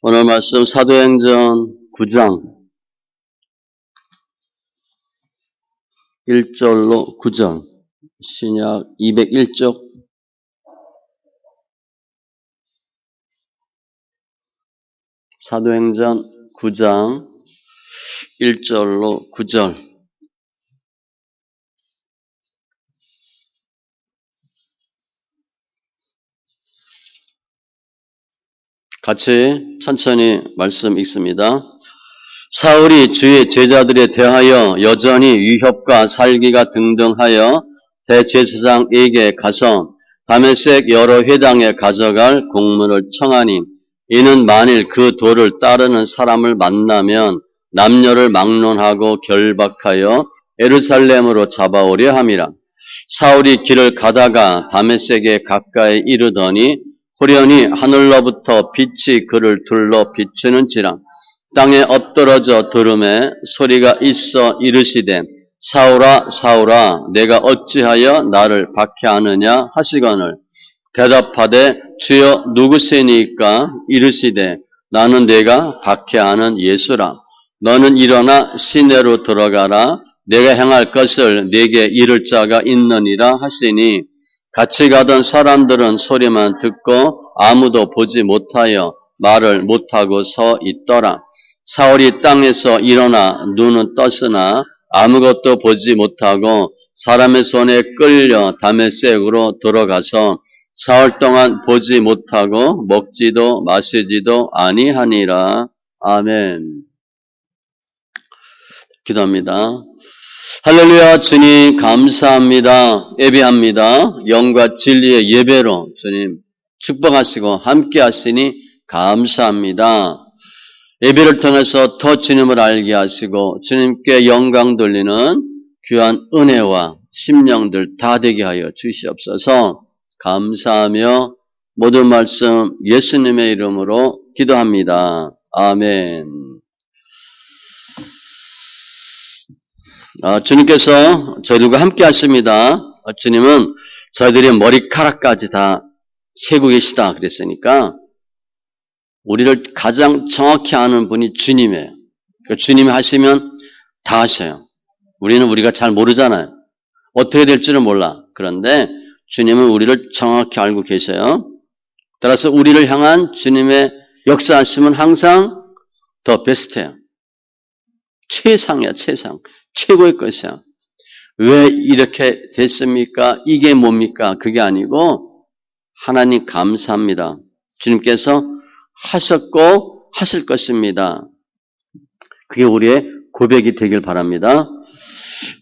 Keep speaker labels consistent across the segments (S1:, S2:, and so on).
S1: 오늘 말씀 사도행전 9장 1절로 9절 신약 201쪽 사도행전 9장 1절로 9절 같이 천천히 말씀 읽습니다. 사울이 주의 제자들에 대하여 여전히 위협과 살기가 등등하여 대제사장에게 가서 다메섹 여러 회당에 가져갈 공문을 청하니 이는 만일 그 도를 따르는 사람을 만나면 남녀를 막론하고 결박하여 예루살렘으로 잡아오려 함이라. 사울이 길을 가다가 다메섹에 가까이 이르더니 후련히 하늘로부터 빛이 그를 둘러 비추는지라. 땅에 엎드러져 들음에 소리가 있어 이르시되 사울아 사울아 내가 어찌하여 나를 박해하느냐 하시거늘 대답하되 주여 누구시니까 이르시되 나는 내가 박해하는 예수라. 너는 일어나 시내로 들어가라. 내가 행할 것을 네게 이를 자가 있느니라 하시니 같이 가던 사람들은 소리만 듣고 아무도 보지 못하여 말을 못하고 서 있더라. 사울이 땅에서 일어나 눈은 떴으나 아무것도 보지 못하고 사람의 손에 끌려 다메섹으로 들어가서 사흘 동안 보지 못하고 먹지도 마시지도 아니하니라. 아멘. 기도합니다. 할렐루야. 주님 감사합니다. 예배합니다. 영과 진리의 예배로 주님 축복하시고 함께 하시니 감사합니다. 예배를 통해서 더 주님을 알게 하시고 주님께 영광 돌리는 귀한 은혜와 심령들 다 되게 하여 주시옵소서. 감사하며 모든 말씀 예수님의 이름으로 기도합니다. 아멘. 주님께서 저희들과 함께 하십니다. 주님은 저희들의 머리카락까지 다 세고 계시다 그랬으니까 우리를 가장 정확히 아는 분이 주님이에요. 주님이 하시면 다 하셔요. 우리는 우리가 잘 모르잖아요. 어떻게 될지는 몰라. 그런데 주님은 우리를 정확히 알고 계셔요. 따라서 우리를 향한 주님의 역사하심은 항상 더 베스트예요. 최상이야, 최상. 최고의 것이야. 왜 이렇게 됐습니까? 이게 뭡니까? 그게 아니고 하나님 감사합니다. 주님께서 하셨고 하실 것입니다. 그게 우리의 고백이 되길 바랍니다.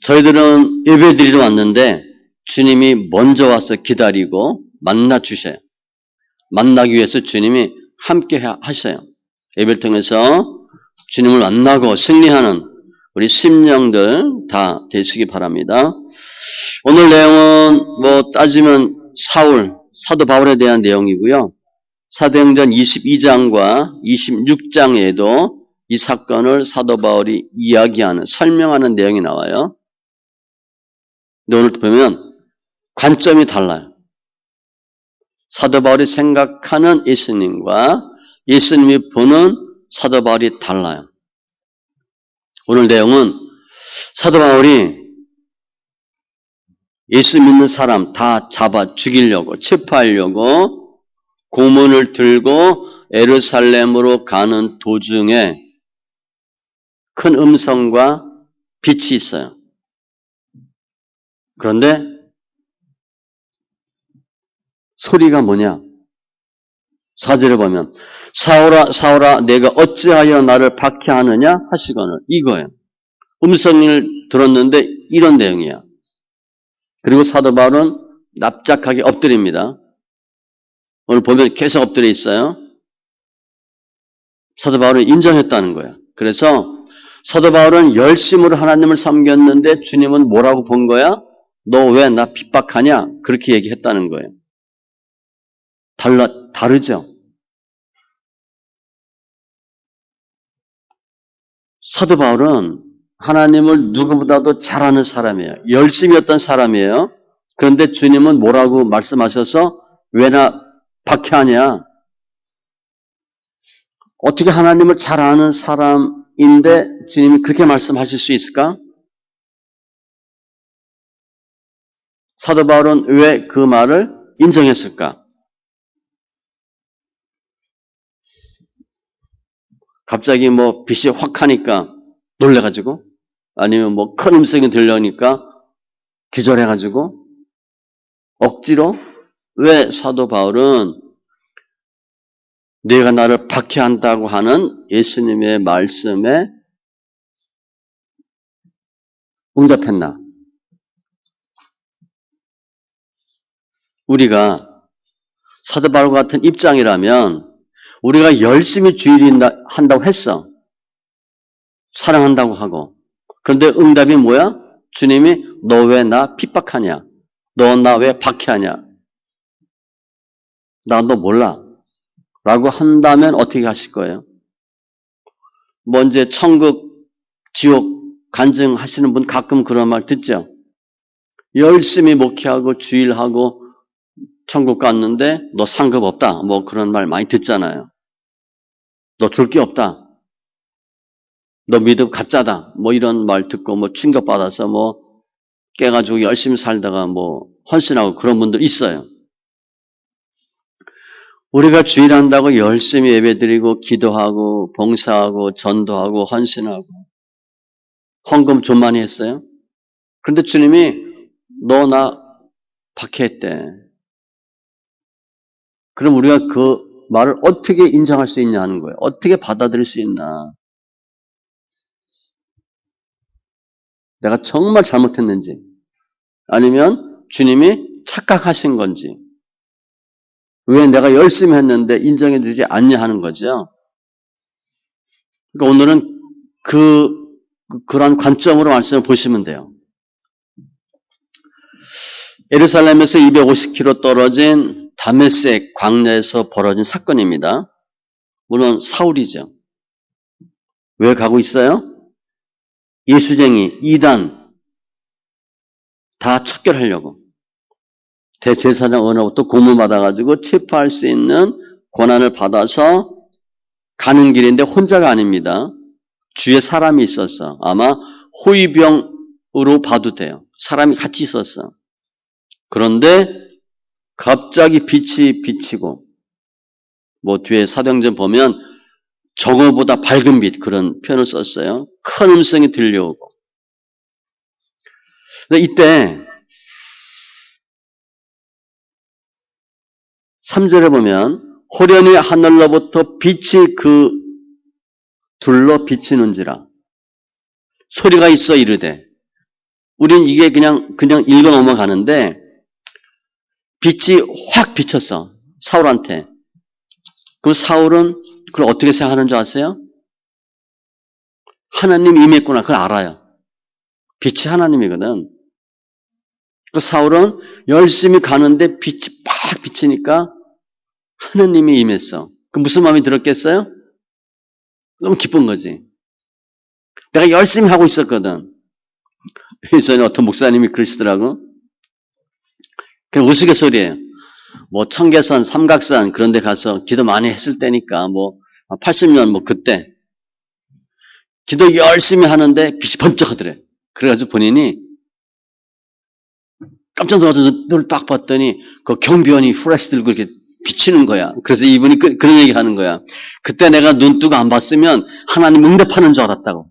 S1: 저희들은 예배드리러 왔는데 주님이 먼저 와서 기다리고 만나 주셔요. 만나기 위해서 주님이 함께 하셔요. 예배를 통해서 주님을 만나고 승리하는 우리 심령들 다 되시기 바랍니다. 오늘 내용은 따지면 사도 바울에 대한 내용이고요. 사도행전 22장과 26장에도 이 사건을 사도 바울이 이야기하는, 설명하는 내용이 나와요. 근데 오늘 보면 관점이 달라요. 사도 바울이 생각하는 예수님과 예수님이 보는 사도 바울이 달라요. 오늘 내용은 사도 바울이 예수 믿는 사람 다 잡아 죽이려고, 체포하려고 고문을 들고 예루살렘으로 가는 도중에 큰 음성과 빛이 있어요. 그런데 소리가 뭐냐? 4절에 보면 사울아 사울아 내가 어찌하여 나를 박해하느냐 하시거늘 이거예요. 음성을 들었는데 이런 내용이야. 그리고 사도 바울은 납작하게 엎드립니다. 오늘 보면 계속 엎드려 있어요. 사도 바울은 인정했다는 거야. 그래서 사도 바울은 열심으로 하나님을 섬겼는데 주님은 뭐라고 본 거야? 너 왜 나 핍박하냐? 그렇게 얘기했다는 거예요. 다르죠? 사도 바울은 하나님을 누구보다도 잘 아는 사람이에요. 열심히 했던 사람이에요. 그런데 주님은 뭐라고 말씀하셔서 왜 나 박해하냐? 어떻게 하나님을 잘 아는 사람인데 주님이 그렇게 말씀하실 수 있을까? 사도 바울은 왜 그 말을 인정했을까? 갑자기 뭐 빛이 확 하니까 놀래가지고, 아니면 뭐 큰 음성이 들려오니까 기절해가지고, 억지로? 왜 사도 바울은 네가 나를 박해한다고 하는 예수님의 말씀에 응답했나? 우리가 사도 바울 같은 입장이라면 우리가 열심히 주일한다고 했어. 사랑한다고 하고. 그런데 응답이 뭐야? 주님이 너 왜 나 핍박하냐? 너 나 왜 박해하냐? 나 너 몰라. 라고 한다면 어떻게 하실 거예요? 뭐 이제 천국, 지옥 간증하시는 분 가끔 그런 말 듣죠? 열심히 목회하고 주일하고 천국 갔는데 너 상급 없다. 뭐 그런 말 많이 듣잖아요. 너 줄 게 없다. 너 믿음 가짜다. 뭐 이런 말 듣고 뭐 충격받아서 뭐 깨가지고 열심히 살다가 뭐 헌신하고 그런 분들 있어요. 우리가 주일한다고 열심히 예배드리고 기도하고 봉사하고 전도하고 헌신하고 헌금 좀 많이 했어요. 그런데 주님이 너 나 박해했대. 그럼 우리가 그 말을 어떻게 인정할 수 있냐 하는 거예요. 어떻게 받아들일 수 있나. 내가 정말 잘못했는지 아니면 주님이 착각하신 건지 왜 내가 열심히 했는데 인정해 주지 않냐 하는 거죠. 그러니까 오늘은 그런 관점으로 말씀을 보시면 돼요. 예루살렘에서 250km 떨어진 다메섹 광야에서 벌어진 사건입니다. 물론 사울이죠. 왜 가고 있어요? 예수쟁이, 이단 다 척결하려고. 대제사장 언어부터 고문받아가지고 체포할 수 있는 권한을 받아서 가는 길인데 혼자가 아닙니다. 주위에 사람이 있었어. 아마 호위병으로 봐도 돼요. 사람이 같이 있었어. 그런데 갑자기 빛이 비치고 뭐 뒤에 사도행전 보면 정오보다 밝은 빛 그런 표현을 썼어요. 큰 음성이 들려오고. 근데 이때 3절에 보면 호련히 하늘로부터 빛이 그 둘러 비치는지라 소리가 있어 이르되 우린 이게 그냥 읽어 넘어가는데 빛이 확 비쳤어. 사울한테. 그 사울은 그걸 어떻게 생각하는 줄 아세요? 하나님이 임했구나. 그걸 알아요. 빛이 하나님이거든. 그 사울은 열심히 가는데 빛이 팍 비치니까 하나님이 임했어. 그 무슨 마음이 들었겠어요? 너무 기쁜 거지. 내가 열심히 하고 있었거든. 예전에 어떤 목사님이 그러시더라고. 그냥 우스갯소리예요. 뭐 청계산, 삼각산 그런 데 가서 기도 많이 했을 때니까 뭐 80년 뭐 그때 기도 열심히 하는데 빛이 번쩍하더래. 그래가지고 본인이 깜짝 놀라서 눈을 딱 봤더니 그 경비원이 후레쉬 들고 이렇게 비치는 거야. 그래서 이분이 그런 얘기 하는 거야. 그때 내가 눈 뜨고 안 봤으면 하나님 응답하는 줄 알았다고.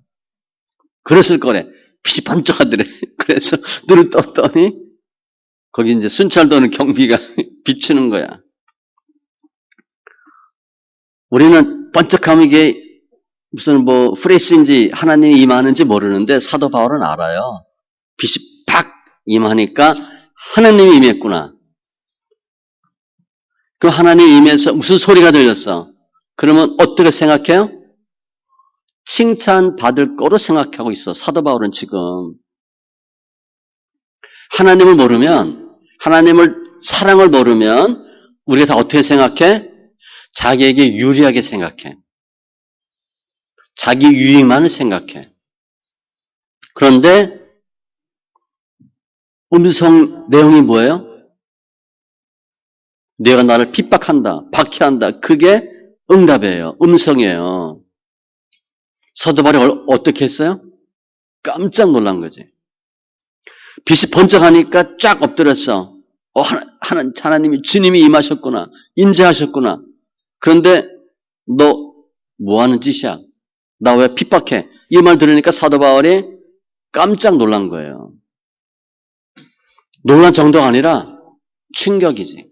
S1: 그랬을 거래. 빛이 번쩍하더래. 그래서 눈을 떴더니 거기 이제 순찰 도는 경비가 비치는 거야. 우리는 번쩍하면 이게 무슨 뭐 프레시인지 하나님이 임하는지 모르는데 사도 바울은 알아요. 빛이 팍 임하니까 하나님이 임했구나. 그 하나님이 임해서 무슨 소리가 들렸어? 그러면 어떻게 생각해요? 칭찬받을 거로 생각하고 있어. 사도 바울은 지금. 하나님을 모르면, 하나님을 사랑을 모르면 우리가 다 어떻게 생각해? 자기에게 유리하게 생각해. 자기 유익만을 생각해. 그런데 음성 내용이 뭐예요? 내가 나를 핍박한다, 박해한다. 그게 응답이에요. 음성이에요. 사도 바울이 어떻게 했어요? 깜짝 놀란 거지. 빛이 번쩍하니까 쫙 엎드렸어. 하나님이 주님이 임하셨구나. 임재하셨구나. 그런데 너 뭐 하는 짓이야? 나 왜 핍박해? 이 말 들으니까 사도 바울이 깜짝 놀란 거예요. 놀란 정도가 아니라 충격이지.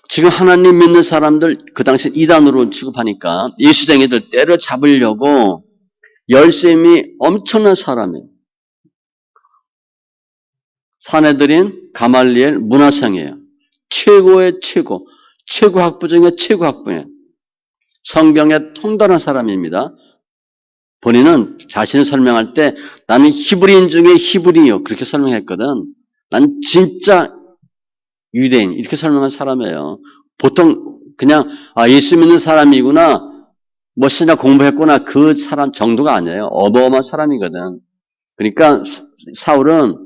S1: 지금 하나님 믿는 사람들 그 당시 이단으로 취급하니까 예수쟁이들 때려잡으려고 열심히 엄청난 사람이에요. 사내들인 가말리엘 문화생이에요. 최고의 최고 학부 중에 최고 학부예요. 성경에 통달한 사람입니다. 본인은 자신을 설명할 때 나는 히브리인 중에 히브리요 그렇게 설명했거든. 난 진짜 유대인 이렇게 설명한 사람이에요. 보통 그냥 예수 믿는 사람이구나 뭐 신학 공부했구나 그 사람 정도가 아니에요. 어마어마한 사람이거든. 그러니까 사울은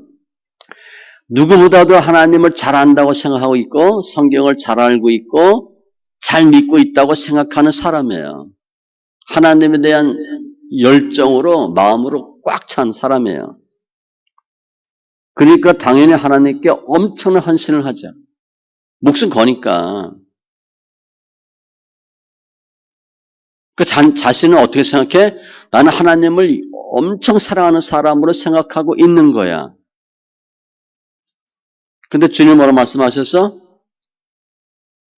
S1: 누구보다도 하나님을 잘 안다고 생각하고 있고 성경을 잘 알고 있고 잘 믿고 있다고 생각하는 사람이에요. 하나님에 대한 열정으로 마음으로 꽉 찬 사람이에요. 그러니까 당연히 하나님께 엄청난 헌신을 하죠. 목숨 거니까. 그 자신은 어떻게 생각해? 나는 하나님을 엄청 사랑하는 사람으로 생각하고 있는 거야. 근데 주님 뭐라 말씀하셔서?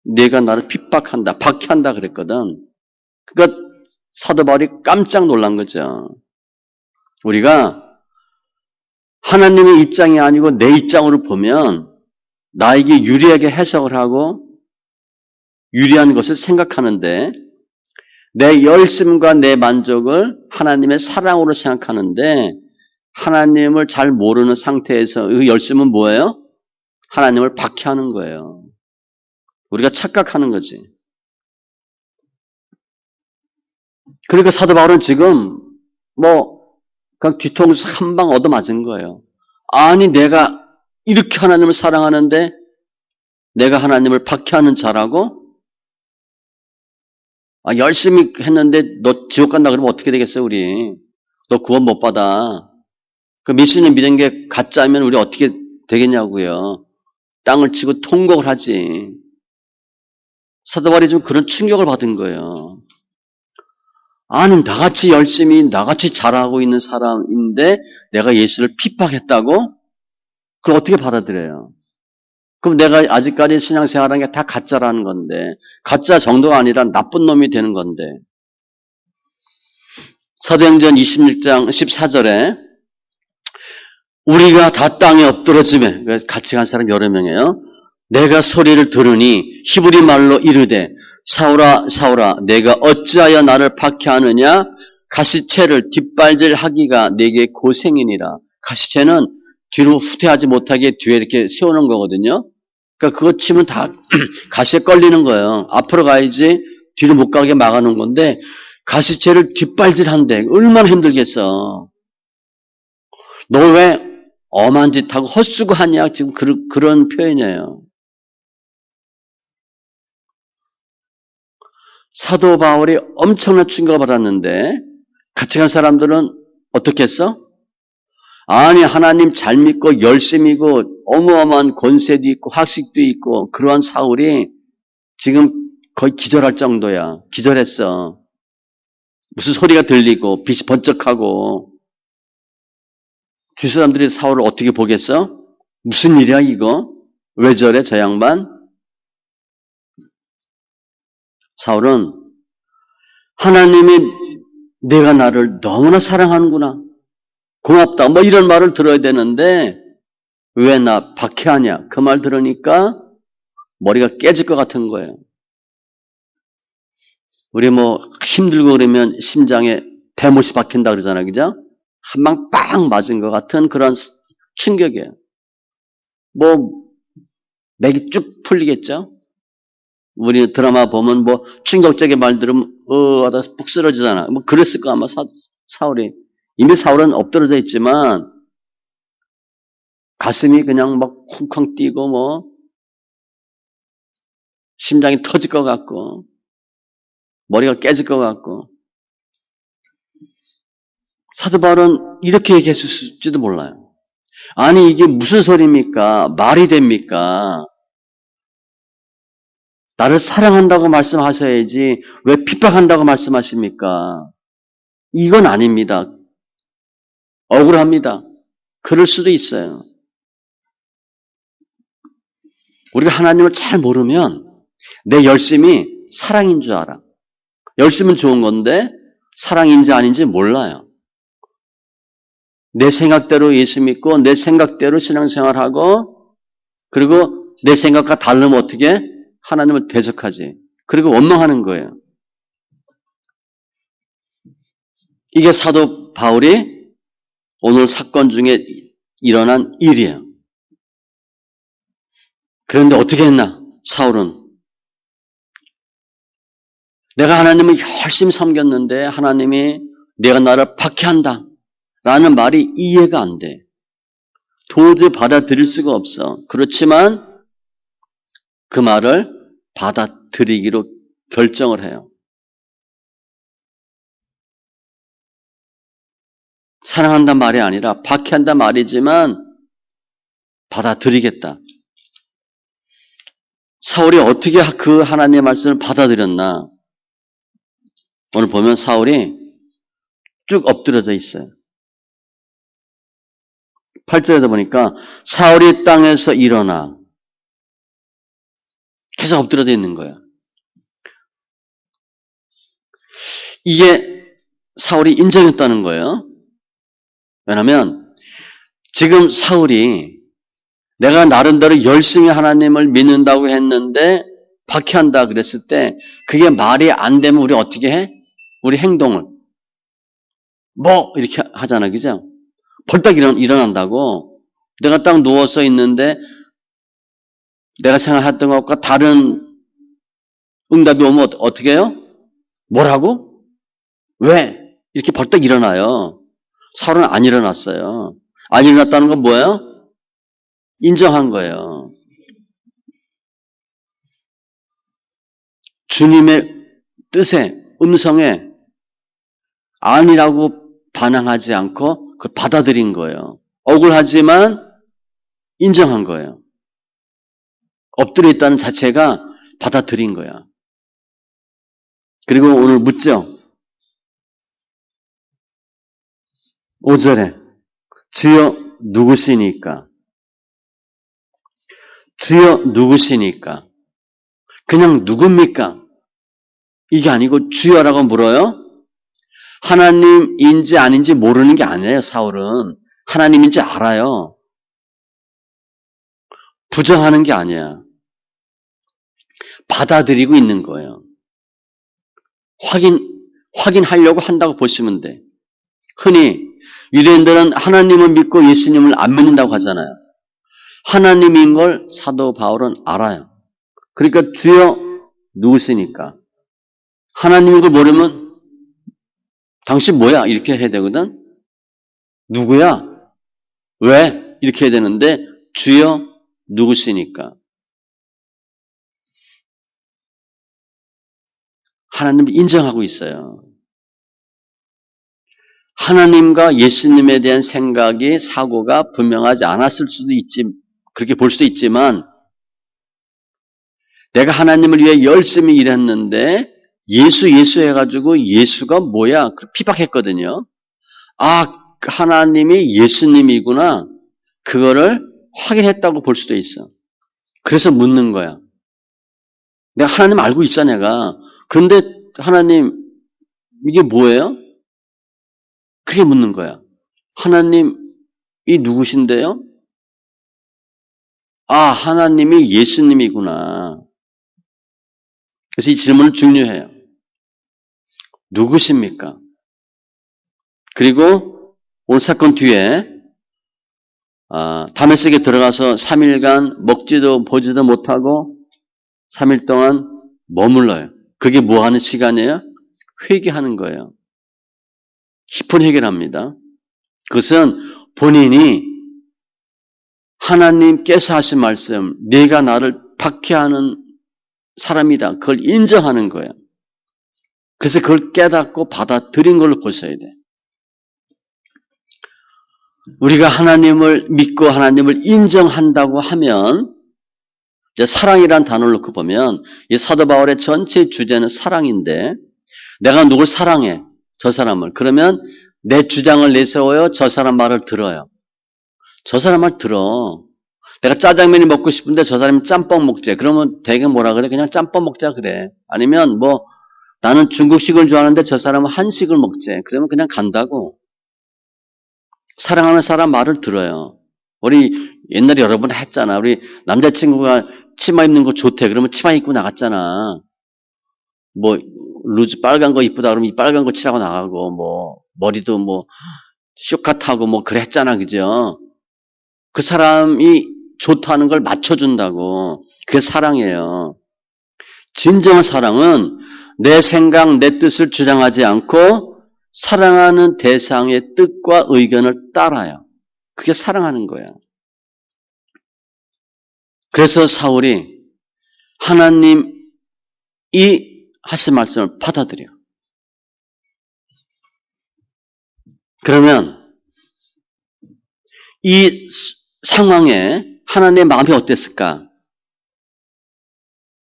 S1: 네가 나를 핍박한다, 박해한다 그랬거든. 그러니까 사도 바울이 깜짝 놀란 거죠. 우리가 하나님의 입장이 아니고 내 입장으로 보면 나에게 유리하게 해석을 하고 유리한 것을 생각하는데 내 열심과 내 만족을 하나님의 사랑으로 생각하는데 하나님을 잘 모르는 상태에서 그 열심은 뭐예요? 하나님을 박해하는 거예요. 우리가 착각하는 거지. 그러니까 사도 바울은 지금 그냥 뒤통수 한 방 얻어맞은 거예요. 아니 내가 이렇게 하나님을 사랑하는데 내가 하나님을 박해하는 자라고? 열심히 했는데 너 지옥 간다 그러면 어떻게 되겠어 우리? 너 구원 못 받아. 그 예수님 믿은 게 가짜면 우리 어떻게 되겠냐고요. 땅을 치고 통곡을 하지. 사도 바울이 좀 그런 충격을 받은 거예요. 아니 나같이 열심히 나같이 잘하고 있는 사람인데 내가 예수를 핍박했다고? 그걸 어떻게 받아들여요? 그럼 내가 아직까지 신앙생활한 게 다 가짜라는 건데 가짜 정도가 아니라 나쁜 놈이 되는 건데 사도행전 26장 14절에 우리가 다 땅에 엎드러짐에 같이 간 사람 여러 명이에요. 내가 소리를 들으니 히브리 말로 이르되 사울아 사울아 내가 어찌하여 나를 박해하느냐 가시채를 뒷발질하기가 내게 고생이니라. 가시채는 뒤로 후퇴하지 못하게 뒤에 이렇게 세우는 거거든요. 그러니까 그거 치면 다 가시에 걸리는 거예요. 앞으로 가야지 뒤로 못 가게 막아놓은 건데 가시채를 뒷발질한대. 얼마나 힘들겠어. 너 왜 엄한 짓하고 헛수고하냐 지금 그런 표현이에요. 사도 바울이 엄청난 충격을 받았는데 같이 간 사람들은 어떻게 했어? 아니 하나님 잘 믿고 열심이고 어마어마한 권세도 있고 학식도 있고 그러한 사울이 지금 거의 기절할 정도야. 기절했어. 무슨 소리가 들리고 빛이 번쩍하고 주 사람들이 사울을 어떻게 보겠어? 무슨 일이야 이거? 왜 저래 저 양반? 사울은 하나님이 내가 나를 너무나 사랑하는구나. 고맙다. 뭐 이런 말을 들어야 되는데 왜 나 박해하냐. 그 말 들으니까 머리가 깨질 것 같은 거예요. 우리 힘들고 그러면 심장에 대못이 박힌다 그러잖아요. 그죠? 한 방 빵 맞은 것 같은 그런 충격이에요. 맥이 쭉 풀리겠죠? 우리 드라마 보면 충격적인 말 들으면 하다 푹 쓰러지잖아. 그랬을 거 아마 사울이. 이미 사울은 엎드려져 있지만 가슴이 그냥 쿵쾅 뛰고 심장이 터질 것 같고 머리가 깨질 것 같고 사도 바울은 이렇게 얘기했을지도 몰라요. 아니 이게 무슨 소리입니까? 말이 됩니까? 나를 사랑한다고 말씀하셔야지 왜 핍박한다고 말씀하십니까? 이건 아닙니다. 억울합니다. 그럴 수도 있어요. 우리가 하나님을 잘 모르면 내 열심이 사랑인 줄 알아. 열심은 좋은 건데 사랑인지 아닌지 몰라요. 내 생각대로 예수 믿고 내 생각대로 신앙생활하고 그리고 내 생각과 다르면 어떻게 하나님을 대적하지. 그리고 원망하는 거예요. 이게 사도 바울이 오늘 사건 중에 일어난 일이에요. 그런데 어떻게 했나? 사울은 내가 하나님을 열심히 섬겼는데 하나님이 내가 나를 박해한다 라는 말이 이해가 안 돼. 도저히 받아들일 수가 없어. 그렇지만 그 말을 받아들이기로 결정을 해요. 사랑한다는 말이 아니라 박해한다는 말이지만 받아들이겠다. 사울이 어떻게 그 하나님의 말씀을 받아들였나? 오늘 보면 사울이 쭉 엎드려져 있어요. 8절에도 보니까 사울이 땅에서 일어나 계속 엎드려져 있는 거예요. 이게 사울이 인정했다는 거예요. 왜냐하면 지금 사울이 내가 나름대로 열심히 하나님을 믿는다고 했는데 박해한다 그랬을 때 그게 말이 안 되면 우리 어떻게 해? 우리 행동을 뭐 이렇게 하잖아, 그죠? 벌떡 일어난다고. 내가 딱 누워서 있는데 내가 생각했던 것과 다른 응답이 오면 어떻게 해요? 뭐라고? 왜? 이렇게 벌떡 일어나요. 사울은 안 일어났어요. 안 일어났다는 건 뭐예요? 인정한 거예요. 주님의 뜻에, 음성에 아니라고 반항하지 않고 그걸 받아들인 거예요. 억울하지만 인정한 거예요. 엎드려 있다는 자체가 받아들인 거야. 그리고 오늘 묻죠. 5절에 주여 누구시니까? 주여 누구시니까? 그냥 누굽니까? 이게 아니고 주여라고 물어요. 하나님인지 아닌지 모르는 게 아니에요. 사울은 하나님인지 알아요. 부정하는 게 아니야. 받아들이고 있는 거예요. 확인하려고 한다고 보시면 돼. 흔히 유대인들은 하나님을 믿고 예수님을 안 믿는다고 하잖아요. 하나님인 걸 사도 바울은 알아요. 그러니까 주여 누구시니까? 하나님인 걸 모르면 당신 뭐야? 이렇게 해야 되거든. 누구야? 왜? 이렇게 해야 되는데 주여 누구시니까? 하나님을 인정하고 있어요. 하나님과 예수님에 대한 생각이 사고가 분명하지 않았을 수도 있지, 그렇게 볼 수도 있지만 내가 하나님을 위해 열심히 일했는데 예수 해가지고 예수가 뭐야? 피박했거든요. 아, 하나님이 예수님이구나. 그거를 확인했다고 볼 수도 있어. 그래서 묻는 거야. 내가 하나님 알고 있어, 내가. 그런데 하나님, 이게 뭐예요? 그게 묻는 거야. 하나님이 누구신데요? 아, 하나님이 예수님이구나. 그래서 이 질문은 중요해요. 누구십니까? 그리고 오늘 사건 뒤에 다메섹에 들어가서 3일간 먹지도 보지도 못하고 3일 동안 머물러요. 그게 뭐 하는 시간이에요? 회개하는 거예요. 깊은 회개랍니다. 그것은 본인이 하나님께서 하신 말씀, 네가 나를 박해하는 사람이다. 그걸 인정하는 거예요. 그래서 그걸 깨닫고 받아들인 걸로 보셔야 돼. 우리가 하나님을 믿고 하나님을 인정한다고 하면 이제 사랑이란 단어를 놓고 보면 이 사도 바울의 전체 주제는 사랑인데 내가 누굴 사랑해? 저 사람을. 그러면 내 주장을 내세워요. 저 사람 말을 들어요. 저 사람 말 들어. 내가 짜장면이 먹고 싶은데 저 사람이 짬뽕 먹재. 그러면 되게 뭐라 그래? 그냥 짬뽕 먹자 그래. 아니면 뭐 나는 중국식을 좋아하는데 저 사람은 한식을 먹재. 그러면 그냥 간다고. 사랑하는 사람 말을 들어요. 우리 옛날에 여러 번 했잖아. 우리 남자친구가 치마 입는 거 좋대. 그러면 치마 입고 나갔잖아. 뭐 루즈 빨간 거 이쁘다 그러면 이 빨간 거 칠하고 나가고 뭐 머리도 뭐 쇼컷하고 뭐 그랬잖아. 그죠? 그 사람이 좋다는 걸 맞춰준다고. 그게 사랑이에요. 진정한 사랑은 내 생각, 내 뜻을 주장하지 않고 사랑하는 대상의 뜻과 의견을 따라요. 그게 사랑하는 거예요. 그래서 사울이 하나님이 하신 말씀을 받아들여. 그러면 이 상황에 하나님의 마음이 어땠을까?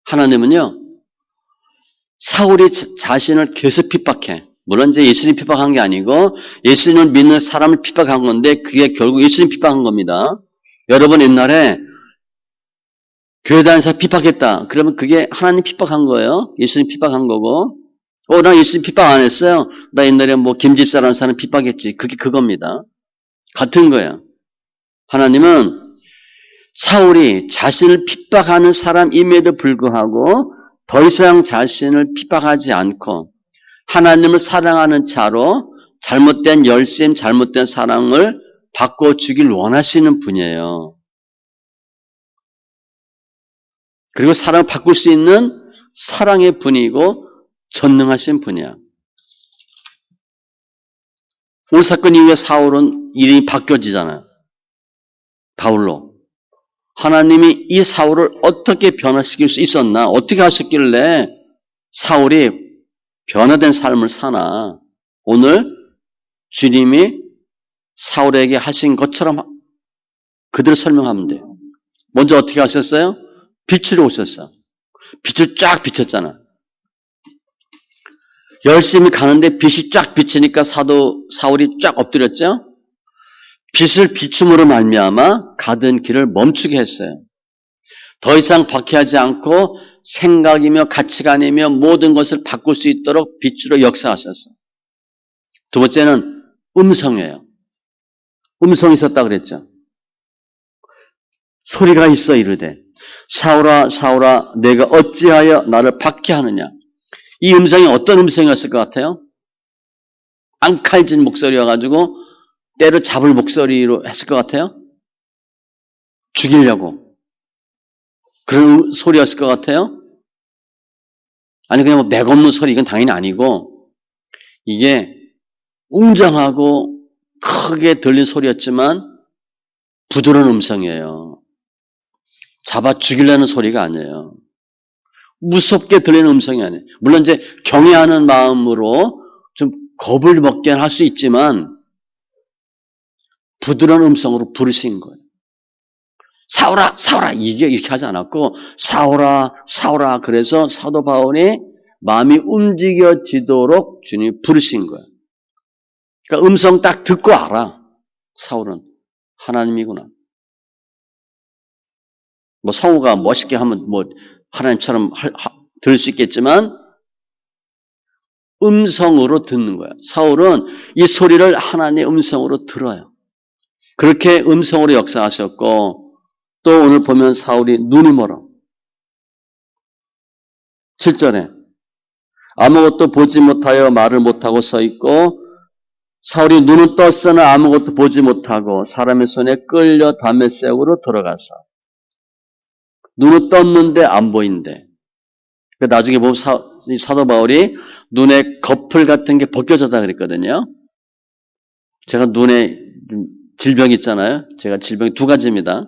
S1: 하나님은요, 사울이 자신을 계속 핍박해. 물론 이제 예수님 핍박한 게 아니고 예수님을 믿는 사람을 핍박한 건데 그게 결국 예수님 핍박한 겁니다. 여러분 옛날에 교회 다니는 사람 핍박했다. 그러면 그게 하나님 핍박한 거예요. 예수님 핍박한 거고. 나 예수님 핍박 안 했어요. 나 옛날에 뭐 김집사라는 사람 핍박했지. 그게 그겁니다. 같은 거예요. 하나님은 사울이 자신을 핍박하는 사람임에도 불구하고 더 이상 자신을 핍박하지 않고 하나님을 사랑하는 자로 잘못된 열심, 잘못된 사랑을 바꿔주길 원하시는 분이에요. 그리고 사랑을 바꿀 수 있는 사랑의 분이고 전능하신 분이야. 오늘 사건 이후에 사울은 이름이 바뀌어지잖아요. 바울로. 하나님이 이 사울을 어떻게 변화시킬 수 있었나? 어떻게 하셨길래 사울이 변화된 삶을 사나? 오늘 주님이 사울에게 하신 것처럼 그대로 설명하면 돼요. 먼저 어떻게 하셨어요? 빛으로 오셨어. 빛을 쫙 비쳤잖아. 열심히 가는데 빛이 쫙 비치니까 사울이 쫙 엎드렸죠? 빛을 비춤으로 말미암아 가던 길을 멈추게 했어요. 더 이상 박해하지 않고 생각이며 가치관이며 모든 것을 바꿀 수 있도록 빛으로 역사하셨어요. 두 번째는 음성이에요. 음성이 있었다 그랬죠. 소리가 있어 이르되 사울아 사울아 내가 어찌하여 나를 박해하느냐. 이 음성이 어떤 음성이었을 것 같아요? 앙칼진 목소리여가지고 때려 잡을 목소리로 했을 것 같아요? 죽이려고. 그런 소리였을 것 같아요? 아니 그냥 뭐 맥없는 소리 이건 당연히 아니고 이게 웅장하고 크게 들린 소리였지만 부드러운 음성이에요. 잡아 죽이려는 소리가 아니에요. 무섭게 들리는 음성이 아니에요. 물론 이제 경외하는 마음으로 좀 겁을 먹게 할 수 있지만 부드러운 음성으로 부르신 거예요. 사울아, 사울아 이렇게 하지 않았고 사울아, 사울아 그래서 사도 바울이 마음이 움직여지도록 주님이 부르신 거예요. 그러니까 음성 딱 듣고 알아. 사울은 하나님이구나. 뭐 성우가 멋있게 하면 뭐 하나님처럼 들을 수 있겠지만 음성으로 듣는 거예요. 사울은 이 소리를 하나님의 음성으로 들어요. 그렇게 음성으로 역사하셨고 또 오늘 보면 사울이 눈이 멀어. 7절에 아무것도 보지 못하여 말을 못하고 서 있고 사울이 눈은 떴으나 아무것도 보지 못하고 사람의 손에 끌려 다메섹으로 들어가서 눈은 떴는데 안 보인대. 나중에 보면 사도 바울이 눈에 거풀 같은 게 벗겨졌다 그랬거든요. 제가 눈에 질병이 있잖아요. 제가 질병이 두 가지입니다.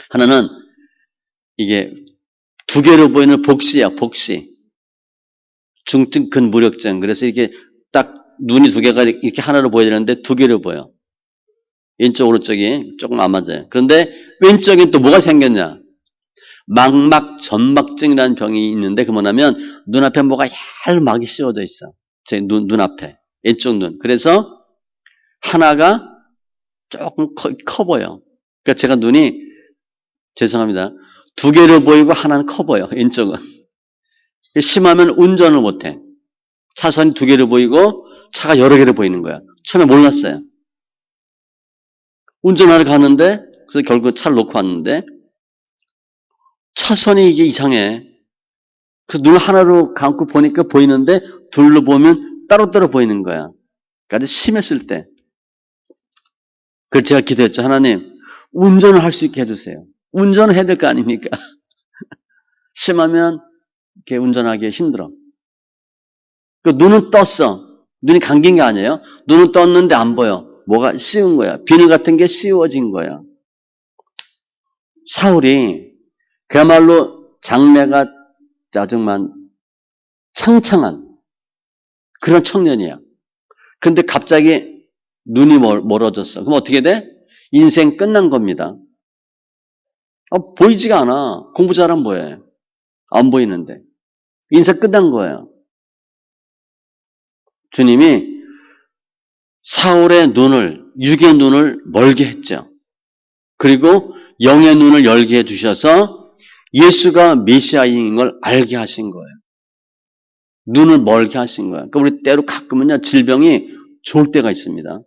S1: 하나는 이게 두 개로 보이는 복시야, 복시. 중증 근무력증. 그래서 이렇게 딱 눈이 두 개가 이렇게 하나로 보여야 되는데 두 개로 보여. 왼쪽, 오른쪽이 조금 안 맞아요. 그런데 왼쪽에 또 뭐가 생겼냐? 망막 전막증이라는 병이 있는데, 그 뭐냐면 눈앞에 뭐가 얄막이 씌워져 있어. 제 눈앞에. 왼쪽 눈. 그래서 하나가 조금 커 보여. 그러니까 제가 눈이, 죄송합니다, 두 개로 보이고 하나는 커 보여. 왼쪽은. 심하면 운전을 못해. 차선이 두 개로 보이고 차가 여러 개로 보이는 거야. 처음에 몰랐어요. 운전하러 가는데, 그래서 결국 차를 놓고 왔는데 차선이 이게 이상해. 그 눈 하나로 감고 보니까 보이는데 둘로 보면 따로따로 보이는 거야. 그러니까 심했을 때. 그래서 제가 기도했죠. 하나님, 운전을 할 수 있게 해주세요. 운전을 해야 될 거 아닙니까? 심하면 이렇게 운전하기 힘들어. 그 눈은 떴어. 눈이 감긴 게 아니에요. 눈은 떴는데 안 보여. 뭐가 씌운 거야. 비늘 같은 게 씌워진 거야. 사울이 그야말로 장래가 정말 창창한 그런 청년이야. 그런데 갑자기 눈이 멀어졌어. 그럼 어떻게 돼? 인생 끝난 겁니다. 보이지가 않아. 공부 잘하면 뭐해? 안 보이는데. 인생 끝난 거예요. 주님이 사울의 눈을, 육의 눈을 멀게 했죠. 그리고 영의 눈을 열게 해주셔서 예수가 메시아인 걸 알게 하신 거예요. 눈을 멀게 하신 거예요. 그러니까 우리 때로 가끔은요, 질병이 좋을 때가 있습니다.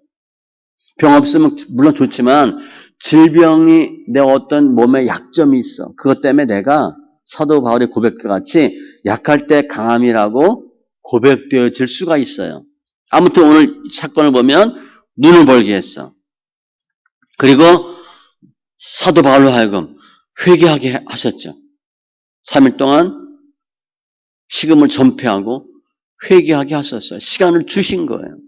S1: 병 없으면 물론 좋지만 질병이 내 어떤 몸에 약점이 있어. 그것 때문에 내가 사도 바울의 고백과 같이 약할 때 강함이라고 고백되어질 수가 있어요. 아무튼 오늘 사건을 보면 눈을 멀게 했어. 그리고 사도 바울로 하여금 회개하게 하셨죠. 3일 동안 식음을 전폐하고 회개하게 하셨어요. 시간을 주신 거예요.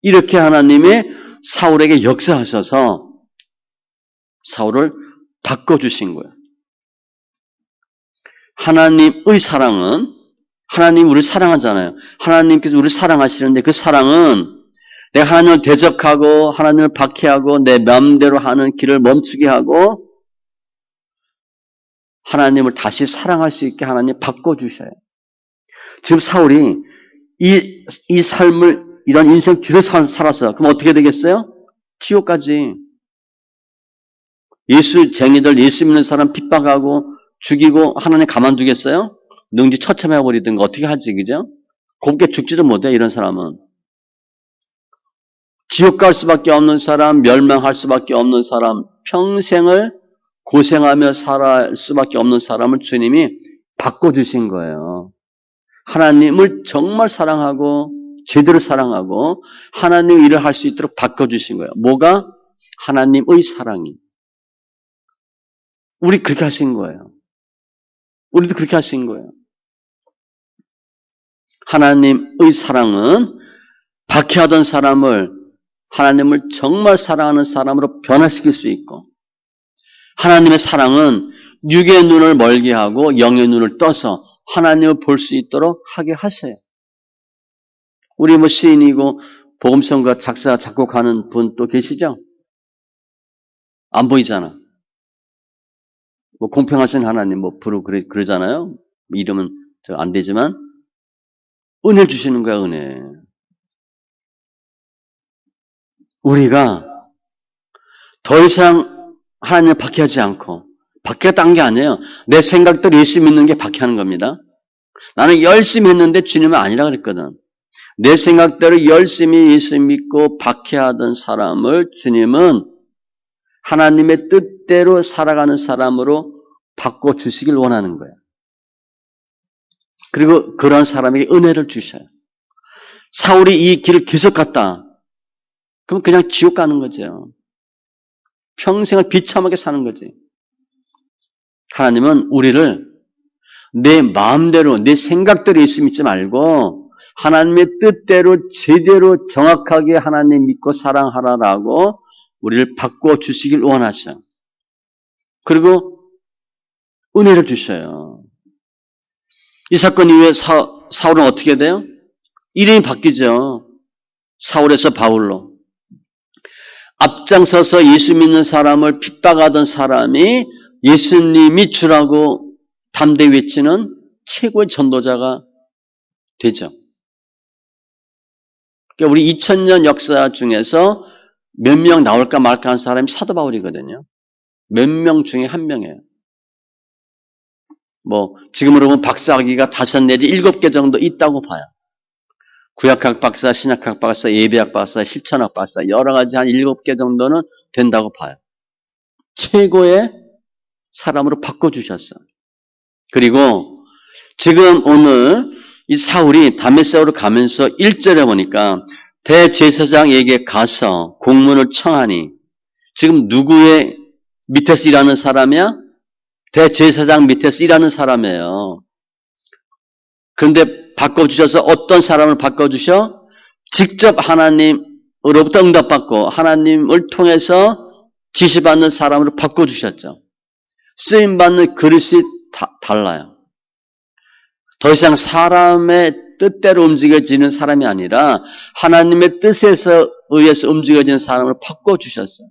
S1: 이렇게 하나님이 사울에게 역사하셔서 사울을 바꿔주신 거예요. 하나님의 사랑은, 하나님 우리를 사랑하잖아요. 하나님께서 우리를 사랑하시는데 그 사랑은 내가 하나님을 대적하고 하나님을 박해하고 내 마음대로 하는 길을 멈추게 하고 하나님을 다시 사랑할 수 있게 하나님 바꿔주셔요. 지금 사울이 이 삶을, 이런 인생 길을 살았어요. 그럼 어떻게 되겠어요? 지옥까지. 예수쟁이들, 예수 믿는 사람 핍박하고 죽이고 하나님 가만두겠어요? 능지 처참해버리든가 어떻게 하지, 그죠? 곱게 죽지도 못해, 이런 사람은. 지옥 갈 수밖에 없는 사람, 멸망할 수밖에 없는 사람, 평생을 고생하며 살아갈 수밖에 없는 사람을 주님이 바꿔주신 거예요. 하나님을 정말 사랑하고 제대로 사랑하고 하나님 일을 할 수 있도록 바꿔주신 거예요. 뭐가? 하나님의 사랑이. 우리 그렇게 하신 거예요. 우리도 그렇게 하신 거예요. 하나님의 사랑은 박해하던 사람을 하나님을 정말 사랑하는 사람으로 변화시킬 수 있고, 하나님의 사랑은 육의 눈을 멀게 하고 영의 눈을 떠서 하나님을 볼 수 있도록 하게 하세요. 우리 시인이고 복음성가 작사 작곡하는 분 또 계시죠? 안 보이잖아. 공평하신 하나님 그러잖아요. 이름은 안 되지만 은혜 주시는 거야, 은혜. 우리가 더 이상 하나님을 박해하지 않고, 박해했다는 게 아니에요. 내 생각대로 예수 믿는 게 박해하는 겁니다. 나는 열심히 했는데 주님은 아니라 그랬거든. 내 생각대로 열심히 예수 믿고 박해하던 사람을 주님은 하나님의 뜻대로 살아가는 사람으로 바꿔주시길 원하는 거예요. 그리고 그런 사람에게 은혜를 주셔요. 사울이 이 길을 계속 갔다. 그럼 그냥 지옥 가는 거죠. 평생을 비참하게 사는 거지. 하나님은 우리를 내 마음대로, 내 생각대로 예수 믿지 말고 하나님의 뜻대로 제대로 정확하게 하나님 믿고 사랑하라라고 우리를 바꿔주시길 원하셔. 그리고 은혜를 주셔요. 이 사건 이후에 사울은 어떻게 돼요? 이름이 바뀌죠. 사울에서 바울로. 앞장서서 예수 믿는 사람을 핍박하던 사람이 예수님이 주라고 담대히 외치는 최고의 전도자가 되죠. 그러니까 우리 2000년 역사 중에서 몇 명 나올까 말까 한 사람이 사도 바울이거든요. 몇 명 중에 한 명이에요. 지금으로 보면 박사학위가 5 내지 7개 정도 있다고 봐요. 구약학 박사, 신약학 박사, 예배학 박사, 실천학 박사, 여러 가지 한 7개 정도는 된다고 봐요. 최고의 사람으로 바꿔주셨어. 그리고 지금 오늘 이 사울이 다메섹으로 가면서 1절에 보니까 대제사장에게 가서 공문을 청하니 지금 누구의 밑에서 일하는 사람이야? 대제사장 밑에서 일하는 사람이에요. 그런데 바꿔주셔서 어떤 사람을 바꿔주셔? 직접 하나님으로부터 응답받고 하나님을 통해서 지시받는 사람으로 바꿔주셨죠. 쓰임받는 그릇이 달라요. 더 이상 사람의 뜻대로 움직여지는 사람이 아니라 하나님의 뜻에서 의해서 움직여지는 사람으로 바꿔주셨어요.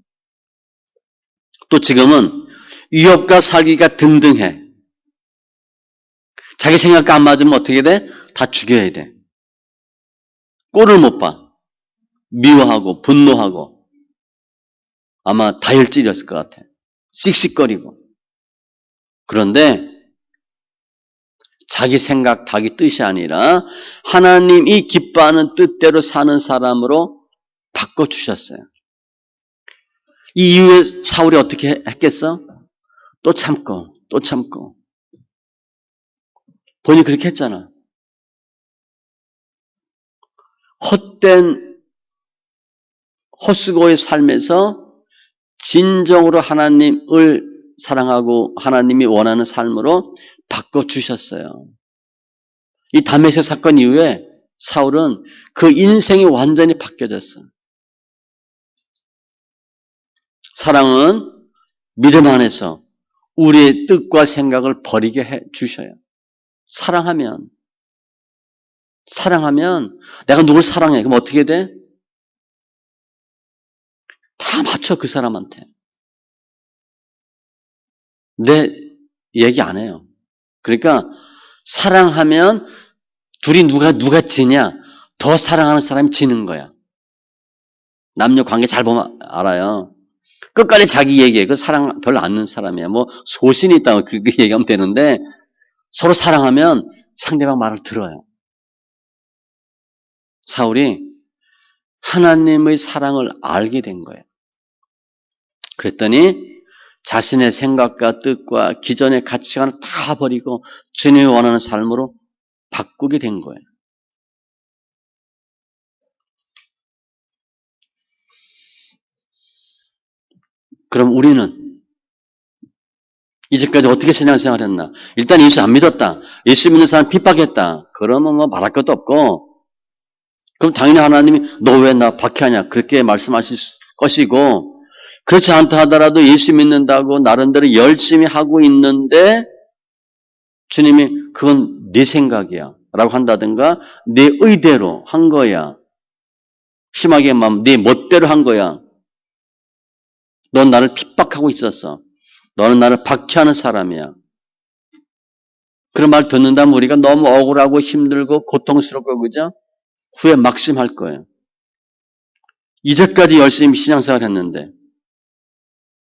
S1: 또 지금은 위협과 살기가 등등해. 자기 생각과 안 맞으면 어떻게 돼? 다 죽여야 돼. 꼴을 못 봐. 미워하고 분노하고 아마 다혈질이었을 것 같아. 씩씩거리고. 그런데 자기 생각, 자기 뜻이 아니라 하나님이 기뻐하는 뜻대로 사는 사람으로 바꿔주셨어요. 이 이후에 사울이 어떻게 했겠어? 또 참고 또 참고. 본인이 그렇게 했잖아. 헛된 헛수고의 삶에서 진정으로 하나님을 사랑하고 하나님이 원하는 삶으로 바꿔주셨어요. 이 다메섹 사건 이후에 사울은 그 인생이 완전히 바뀌어졌어요. 사랑은 믿음 안에서 우리의 뜻과 생각을 버리게 해 주셔요. 사랑하면 내가 누굴 사랑해. 그럼 어떻게 돼? 다 맞춰 그 사람한테. 내 얘기 안 해요. 그러니까 사랑하면 둘이 누가 지냐? 더 사랑하는 사람이 지는 거야. 남녀 관계 잘 보면 알아요. 끝까지 자기 얘기해. 그 사랑 별로 안 하는 사람이야. 소신이 있다고 그렇게 얘기하면 되는데 서로 사랑하면 상대방 말을 들어요. 사울이 하나님의 사랑을 알게 된 거예요. 그랬더니 자신의 생각과 뜻과 기존의 가치관을 다 버리고 주님이 원하는 삶으로 바꾸게 된 거예요. 그럼 우리는 이제까지 어떻게 신앙생활 했나? 일단 예수 안 믿었다. 예수 믿는 사람 핍박했다. 그러면 말할 것도 없고 그럼 당연히 하나님이 너 왜 나 박해하냐 그렇게 말씀하실 것이고 그렇지 않다 하더라도 예수 믿는다고 나름대로 열심히 하고 있는데 주님이 그건 네 생각이야 라고 한다든가 네 의대로 한 거야. 심하게 말하면 네 멋대로 한 거야. 넌 나를 핍박하고 있었어. 너는 나를 박해하는 사람이야. 그런 말 듣는다면 우리가 너무 억울하고 힘들고 고통스럽고 그죠? 후에 막심할 거예요. 이제까지 열심히 신앙생활 했는데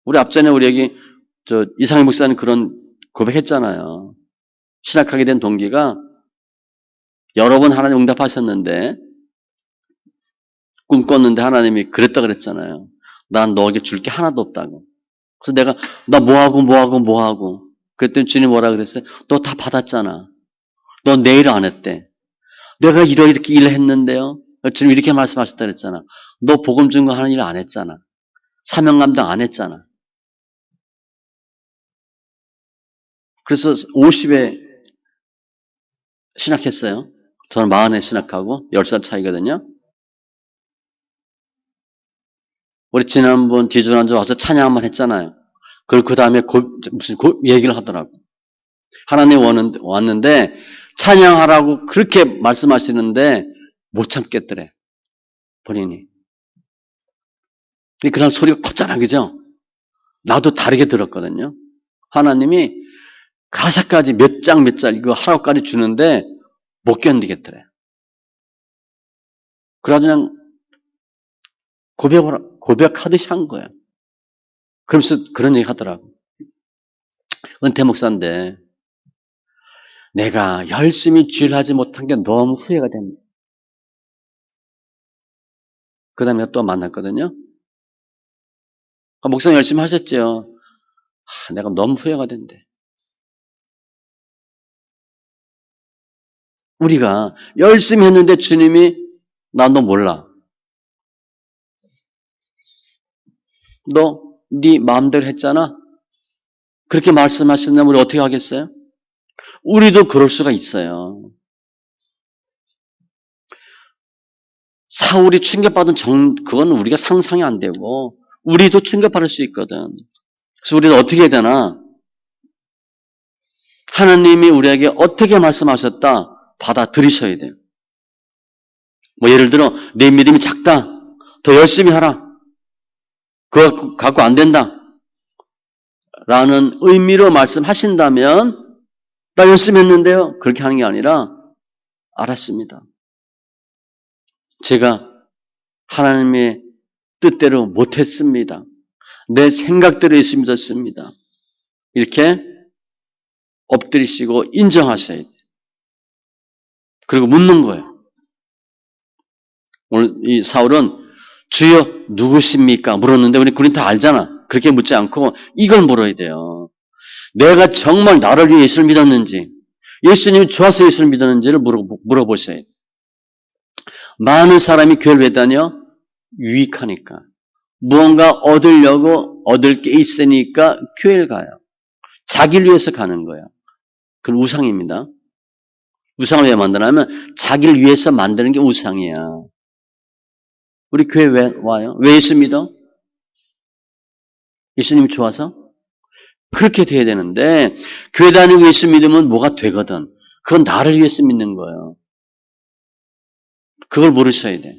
S1: 우리 앞전에 우리 여기 이상희 목사님 그런 고백했잖아요. 신학하게 된 동기가 여러 번 하나님 응답하셨는데 꿈꿨는데 하나님이 그랬다 그랬잖아요. 난 너에게 줄 게 하나도 없다고. 그래서 내가 나 뭐하고 그랬더니 주님 뭐라 그랬어요? 너 다 받았잖아. 너 내 일 안 했대. 내가 이렇게 일을 했는데요. 주님 이렇게 말씀하셨다 그랬잖아. 너 복음 증거 하는 일 안 했잖아. 사명 감당 안 했잖아. 그래서 50에 신학했어요. 저는 40에 신학하고 10살 차이거든요. 우리 지난번 지난주 와서 찬양 한번 했잖아요. 그리고 그 다음에 무슨 얘기를 하더라고. 하나님 왔는데 찬양하라고 그렇게 말씀하시는데 못 참겠더래. 본인이. 그런 소리가 컸잖아. 그죠? 나도 다르게 들었거든요. 하나님이 가사까지 몇 장 몇 절 이거 하라고까지 주는데 못 견디겠더래. 그래서 그냥 고백하듯이 한 거예요. 그러면서 그런 얘기 하더라고. 은퇴 목사인데 내가 열심히 주일하지 못한 게 너무 후회가 됩니다. 그 다음에 또 만났거든요. 목사님 열심히 하셨죠. 내가 너무 후회가 된대. 우리가 열심히 했는데 주님이 나 너 몰라. 너 네 마음대로 했잖아. 그렇게 말씀하신다면 우리 어떻게 하겠어요? 우리도 그럴 수가 있어요. 사울이 충격받은 그건 우리가 상상이 안 되고 우리도 충격받을 수 있거든. 그래서 우리는 어떻게 해야 되나? 하나님이 우리에게 어떻게 말씀하셨다 받아들이셔야 돼요. 뭐 예를 들어 내 믿음이 작다. 더 열심히 하라. 그거 갖고 안 된다. 라는 의미로 말씀하신다면 나 열심히 했는데요. 그렇게 하는 게 아니라 알았습니다. 제가 하나님의 뜻대로 못했습니다. 내 생각대로 예수 믿었습니다. 이렇게 엎드리시고 인정하셔야 돼요. 그리고 묻는 거예요. 오늘 이 사울은 주여 누구십니까? 물었는데 우리 다 알잖아. 그렇게 묻지 않고 이걸 물어야 돼요. 내가 정말 나를 위해 예수를 믿었는지 예수님이 좋아서 예수를 믿었는지를 물어보셔야 돼요. 많은 사람이 교회를 왜 다녀? 유익하니까. 무언가 얻으려고 얻을 게 있으니까 교회를 가요. 자기를 위해서 가는 거예요. 그건 우상입니다. 우상을 왜 만드냐면 자기를 위해서 만드는 게 우상이야. 우리 교회 왜 와요? 왜 예수 믿어? 예수님이 좋아서? 그렇게 돼야 되는데 교회 다니고 예수 믿으면 뭐가 되거든. 그건 나를 위해서 믿는 거예요. 그걸 모르셔야 돼.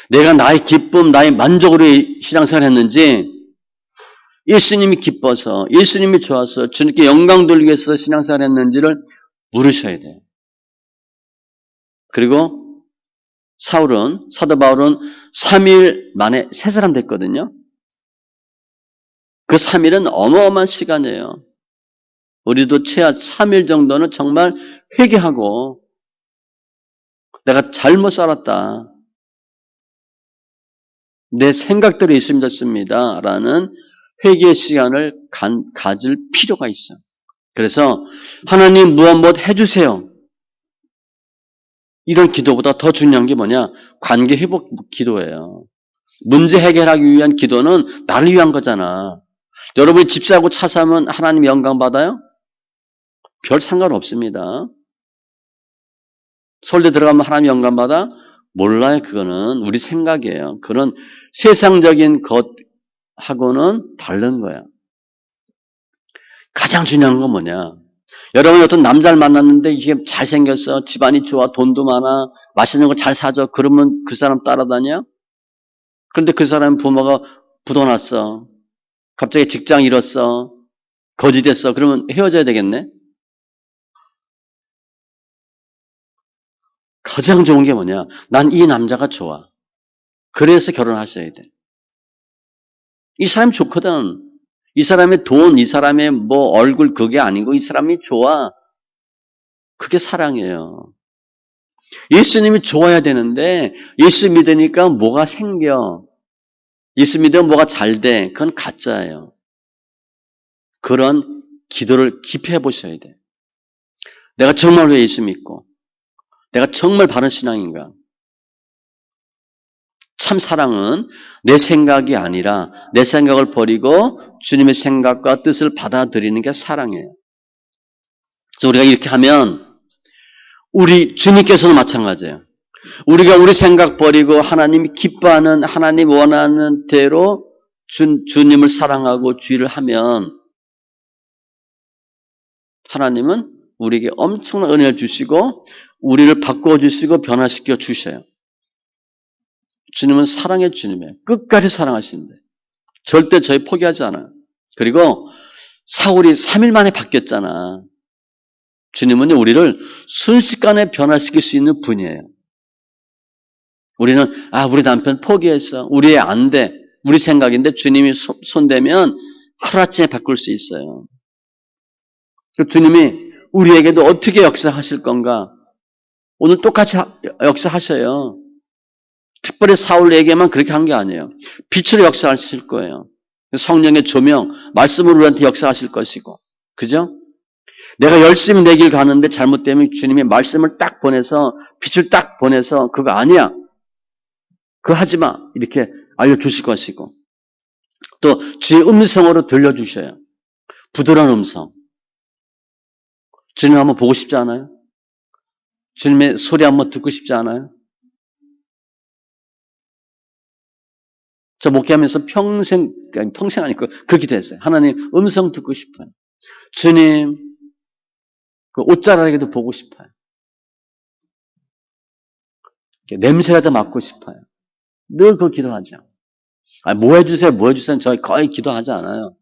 S1: 내가 나의 기쁨, 나의 만족으로 신앙생활을 했는지 예수님이 기뻐서 예수님이 좋아서 주님께 영광 돌리기 위해서 신앙생활을 했는지를 물으셔야 돼요. 그리고 사도 바울은 3일 만에 새 사람 됐거든요. 그 3일은 어마어마한 시간이에요. 우리도 최하 3일 정도는 정말 회개하고 내가 잘못 살았다. 내 생각대로 예수 믿었습니다. 라는 회개의 시간을 가질 필요가 있어. 그래서 하나님 무엇 해주세요. 이런 기도보다 더 중요한 게 뭐냐? 관계 회복 기도예요. 문제 해결하기 위한 기도는 나를 위한 거잖아. 여러분이 집 사고 차 사면 하나님 영광 받아요? 별 상관없습니다. 서울대 들어가면 하나님 영광 받아? 몰라요. 그거는 우리 생각이에요. 그런 세상적인 것하고는 다른 거야. 가장 중요한 건 뭐냐? 여러분이 어떤 남자를 만났는데 이게 잘생겼어. 집안이 좋아. 돈도 많아. 맛있는 거 잘 사줘. 그러면 그 사람 따라다녀? 그런데 그 사람 부모가 부도 났어. 갑자기 직장 잃었어. 거지 됐어. 그러면 헤어져야 되겠네? 가장 좋은 게 뭐냐? 난 이 남자가 좋아. 그래서 결혼하셔야 돼. 이 사람이 좋거든. 이 사람의 돈, 이 사람의 뭐 얼굴 그게 아니고 이 사람이 좋아. 그게 사랑이에요. 예수님이 좋아야 되는데 예수 믿으니까 뭐가 생겨. 예수 믿으면 뭐가 잘 돼. 그건 가짜예요. 그런 기도를 깊이 해보셔야 돼. 내가 정말 왜 예수 믿고 내가 정말 바른 신앙인가. 참 사랑은 내 생각이 아니라 내 생각을 버리고 주님의 생각과 뜻을 받아들이는 게 사랑이에요. 그래서 우리가 이렇게 하면 우리 주님께서도 마찬가지예요. 우리가 우리 생각 버리고 하나님이 기뻐하는 하나님 원하는 대로 주님을 사랑하고 주의를 하면 하나님은 우리에게 엄청난 은혜를 주시고 우리를 바꾸어 주시고 변화시켜 주셔요. 주님은 사랑의 주님이에요. 끝까지 사랑하시는데 절대 저희 포기하지 않아요. 그리고 사울이 3일 만에 바뀌었잖아. 주님은 우리를 순식간에 변화시킬 수 있는 분이에요. 우리는 우리 남편 포기했어. 우리 애 안 돼. 우리 생각인데 주님이 손대면 하루아침에 바꿀 수 있어요. 주님이 우리에게도 어떻게 역사하실 건가? 오늘 똑같이 역사하셔요. 특별히 사울에게만 그렇게 한 게 아니에요. 빛으로 역사하실 거예요. 성령의 조명, 말씀으로 우리한테 역사하실 것이고. 그죠? 내가 열심히 내 길 가는데 잘못되면 주님이 말씀을 딱 보내서 빛을 딱 보내서 그거 아니야. 그거 하지 마. 이렇게 알려주실 것이고. 또 주의 음성으로 들려주셔요. 부드러운 음성. 주님 한번 보고 싶지 않아요? 주님의 소리 한번 듣고 싶지 않아요? 저 목회하면서 평생 아니고 그 기도했어요. 하나님 음성 듣고 싶어요. 주님 그 옷자락에도 보고 싶어요. 냄새라도 맡고 싶어요. 늘 그 기도하죠. 뭐 해주세요, 뭐 해주세요. 저희 거의 기도하지 않아요.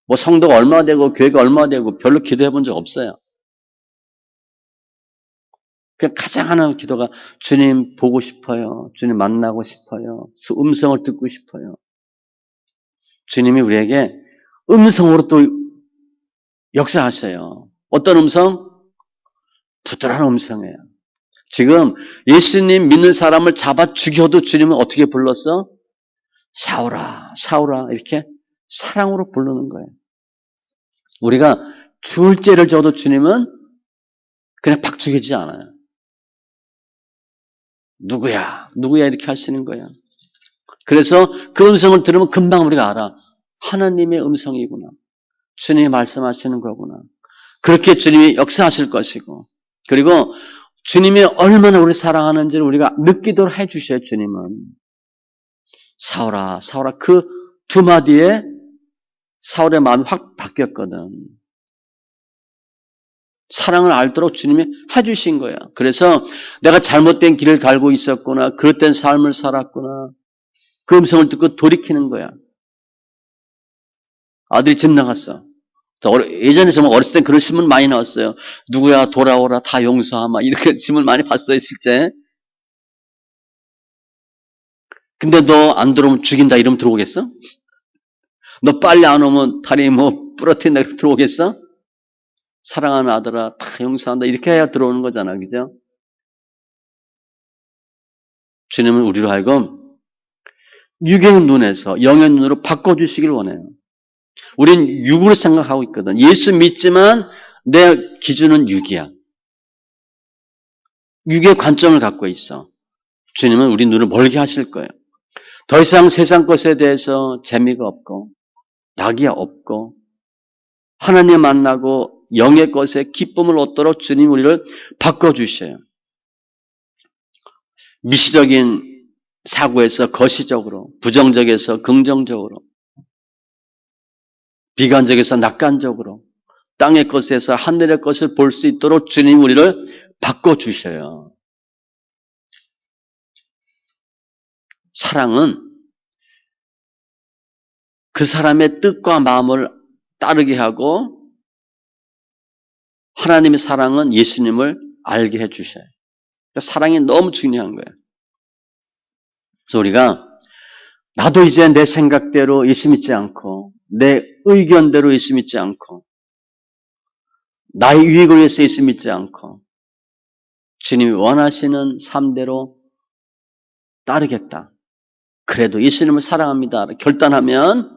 S1: 뭐 성도가 얼마 되고 교회가 얼마 되고 별로 기도해 본 적 없어요. 그냥 가장 하나의 기도가 주님 보고 싶어요. 주님 만나고 싶어요. 음성을 듣고 싶어요. 주님이 우리에게 음성으로 또 역사하셔요. 어떤 음성? 부드러운 음성이에요. 지금 예수님 믿는 사람을 잡아 죽여도 주님은 어떻게 불렀어? 사울아, 사울아 이렇게 사랑으로 부르는 거예요. 우리가 죽을 죄를 져도 주님은 그냥 팍 죽이지 않아요. 누구야? 누구야? 이렇게 하시는 거야. 그래서 그 음성을 들으면 금방 우리가 알아. 하나님의 음성이구나. 주님이 말씀하시는 거구나. 그렇게 주님이 역사하실 것이고 그리고 주님이 얼마나 우리를 사랑하는지를 우리가 느끼도록 해주셔요. 주님은. 사울아, 사울아 그 두 마디에 사울의 마음이 확 바뀌었거든. 사랑을 알도록 주님이 해주신 거야. 그래서 내가 잘못된 길을 갈고 있었구나. 그릇된 삶을 살았구나. 그 음성을 듣고 돌이키는 거야. 아들이 집 나갔어. 예전에 정말 어렸을 땐 그런 신문 많이 나왔어요. 누구야 돌아오라 다 용서하마. 이렇게 신문 많이 봤어요. 실제. 근데 너 안 들어오면 죽인다 이러면 들어오겠어? 너 빨리 안 오면 다리 뭐 부러뜨린다 이렇게 들어오겠어? 사랑하는 아들아 다 용서한다 이렇게 해야 들어오는 거잖아. 그죠? 주님은 우리로 하여금 육의 눈에서 영의 눈으로 바꿔주시길 원해요. 우린 육으로 생각하고 있거든. 예수 믿지만 내 기준은 육이야. 육의 관점을 갖고 있어. 주님은 우리 눈을 멀게 하실 거예요. 더 이상 세상 것에 대해서 재미가 없고 낙이 없고 하나님 만나고 영의 것에 기쁨을 얻도록 주님 우리를 바꿔주셔요. 미시적인 사고에서 거시적으로, 부정적에서 긍정적으로, 비관적에서 낙관적으로, 땅의 것에서 하늘의 것을 볼 수 있도록 주님 우리를 바꿔주셔요. 사랑은 그 사람의 뜻과 마음을 따르게 하고 하나님의 사랑은 예수님을 알게 해주셔요. 사랑이 너무 중요한 거예요. 그래서 우리가 나도 이제 내 생각대로 예수 믿지 않고 내 의견대로 예수 믿지 않고 나의 유익을 위해서 예수 믿지 않고 주님이 원하시는 삶대로 따르겠다. 그래도 예수님을 사랑합니다. 결단하면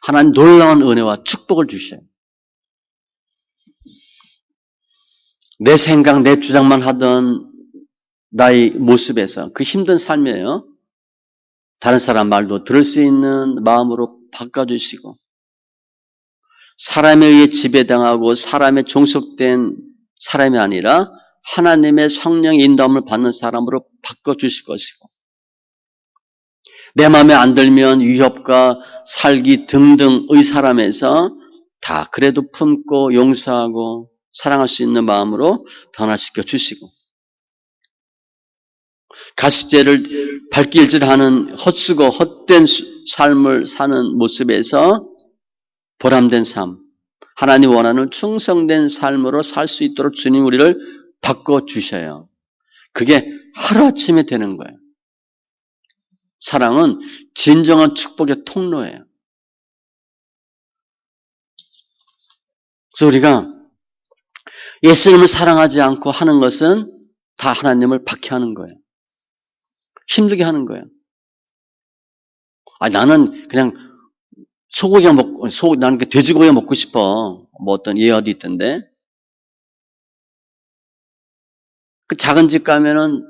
S1: 하나님 놀라운 은혜와 축복을 주셔요. 내 생각, 내 주장만 하던 나의 모습에서 그 힘든 삶이에요. 다른 사람 말도 들을 수 있는 마음으로 바꿔주시고 사람에 의해 지배당하고 사람에 종속된 사람이 아니라 하나님의 성령의 인도함을 받는 사람으로 바꿔주실 것이고 내 마음에 안 들면 위협과 살기 등등의 사람에서 다 그래도 품고 용서하고 사랑할 수 있는 마음으로 변화시켜 주시고, 가식죄를 발길질하는 헛수고 헛된 삶을 사는 모습에서 보람된 삶, 하나님 원하는 충성된 삶으로 살 수 있도록 주님 우리를 바꿔주셔요. 그게 하루아침에 되는 거예요. 사랑은 진정한 축복의 통로예요. 그래서 우리가 예수님을 사랑하지 않고 하는 것은 다 하나님을 박해하는 거예요. 힘들게 하는 거예요. 나는 그냥 소고기가 먹고, 나는 돼지고기가 먹고 싶어. 뭐 어떤 예화도 있던데. 그 작은 집 가면은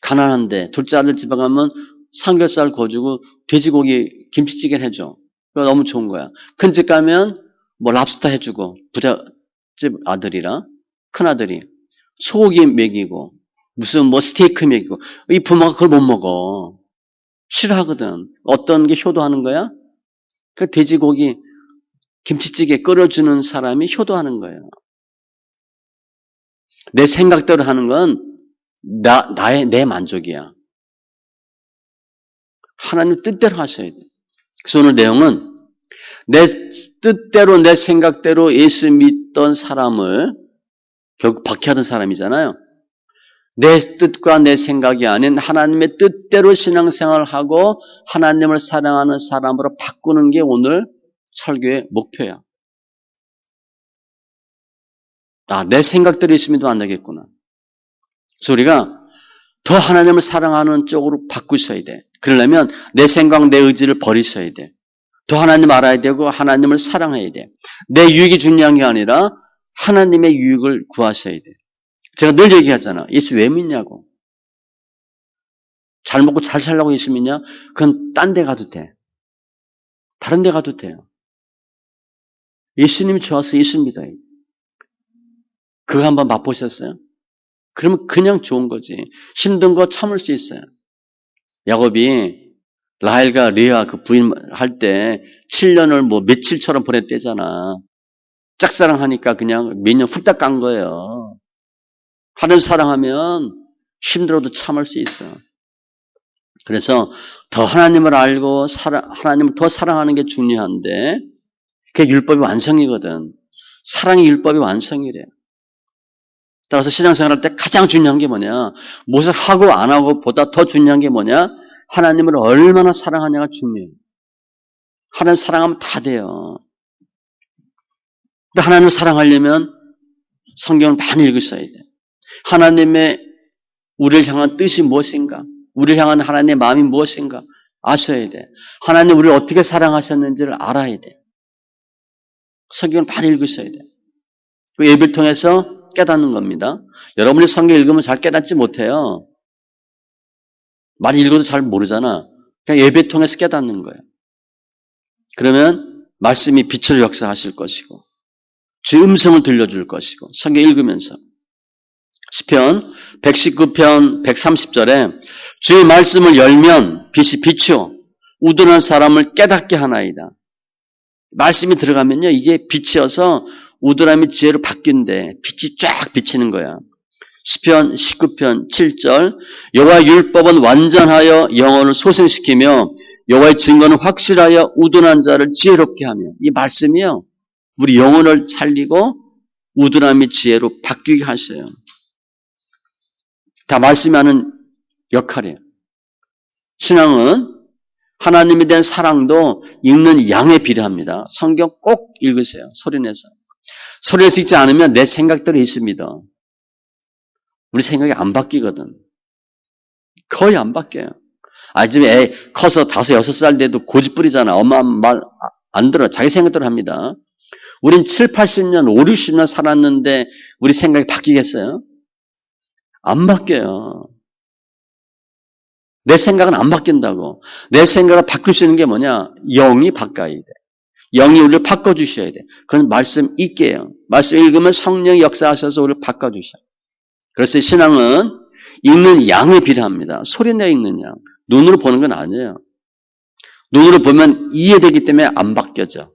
S1: 가난한데, 둘째 아들 집에 가면 삼겹살 구워주고 돼지고기 김치찌개 해줘. 그거 너무 좋은 거야. 큰 집 가면 뭐 랍스터 해주고, 부잣집 아들이라, 큰 아들이 소고기 먹이고, 무슨 뭐 스테이크 먹이고, 이 부모가 그걸 못 먹어. 싫어하거든. 어떤 게 효도하는 거야? 그 돼지고기 김치찌개 끓여주는 사람이 효도하는 거예요. 내 생각대로 하는 건 내 만족이야. 하나님 뜻대로 하셔야 돼. 그래서 오늘 내용은 내 뜻대로 내 생각대로 예수 믿던 사람을 결국 박해하던 사람이잖아요. 내 뜻과 내 생각이 아닌 하나님의 뜻대로 신앙생활을 하고 하나님을 사랑하는 사람으로 바꾸는 게 오늘 설교의 목표야. 내 생각대로 예수 믿으면 안 되겠구나. 그래서 우리가 더 하나님을 사랑하는 쪽으로 바꾸셔야 돼. 그러려면 내 생각, 내 의지를 버리셔야 돼. 더 하나님 알아야 되고 하나님을 사랑해야 돼. 내 유익이 중요한 게 아니라 하나님의 유익을 구하셔야 돼. 제가 늘 얘기하잖아. 예수 왜 믿냐고. 잘 먹고 잘 살라고 예수 믿냐? 그건 딴 데 가도 돼. 다른 데 가도 돼요. 예수님이 좋아서 예수 믿어야 돼. 그거 한번 맛보셨어요? 그러면 그냥 좋은 거지. 힘든 거 참을 수 있어요. 야곱이 라헬과 레아 그 부인 할 때 7년을 뭐 며칠처럼 보냈대잖아. 짝사랑하니까 그냥 몇 년 후딱 간 거예요. 하나님 사랑하면 힘들어도 참을 수 있어. 그래서 더 하나님을 알고 하나님을 더 사랑하는 게 중요한데 그게 율법의 완성이거든. 사랑의 율법의 완성이래. 따라서 신앙생활할 때 가장 중요한 게 뭐냐? 무엇을 하고 안 하고 보다 더 중요한 게 뭐냐? 하나님을 얼마나 사랑하냐가 중요해요. 하나님 사랑하면 다 돼요. 근데 하나님을 사랑하려면 성경을 많이 읽으셔야 돼요. 하나님의 우리를 향한 뜻이 무엇인가? 우리를 향한 하나님의 마음이 무엇인가? 아셔야 돼. 하나님 우리를 어떻게 사랑하셨는지를 알아야 돼. 성경을 많이 읽으셔야 돼. 예배를 통해서 깨닫는 겁니다. 여러분이 성경 읽으면 잘 깨닫지 못해요. 많이 읽어도 잘 모르잖아. 그냥 예배 통해서 깨닫는 거예요. 그러면 말씀이 빛으로 역사하실 것이고 주의 음성을 들려줄 것이고 성경 읽으면서 시편 119편 130절에 주의 말씀을 열면 빛이 비추어 우둔한 사람을 깨닫게 하나이다. 말씀이 들어가면요 이게 빛이어서 우둔함이 지혜로 바뀐대. 빛이 쫙 비치는 거야. 시편 19편 7절 여호와의 율법은 완전하여 영혼을 소생시키며 여호와의 증거는 확실하여 우둔한 자를 지혜롭게 하며 이 말씀이요 우리 영혼을 살리고 우둔함이 지혜로 바뀌게 하셔요. 다 말씀이 하는 역할이에요. 신앙은 하나님에 대한 사랑도 읽는 양에 비례합니다. 성경 꼭 읽으세요. 소리내서. 소리내서 읽지 않으면 내 생각대로 예수 믿어. 우리 생각이 안 바뀌거든. 거의 안 바뀌어요. 지금 애 커서 5, 6살 돼도 고집 부리잖아. 엄마 말 안 들어. 자기 생각대로 합니다. 우린 7, 80년, 5, 60년 살았는데 우리 생각이 바뀌겠어요? 안 바뀌어요. 내 생각은 안 바뀐다고. 내 생각을 바꿀 수 있는 게 뭐냐? 영이 바꿔야 돼. 영이 우리를 바꿔주셔야 돼. 그건 말씀 읽게요. 말씀 읽으면 성령이 역사하셔서 우리를 바꿔주셔요. 그래서 신앙은 읽는 양에 비례합니다. 소리내 읽는 양. 눈으로 보는 건 아니에요. 눈으로 보면 이해되기 때문에 안 바뀌어져.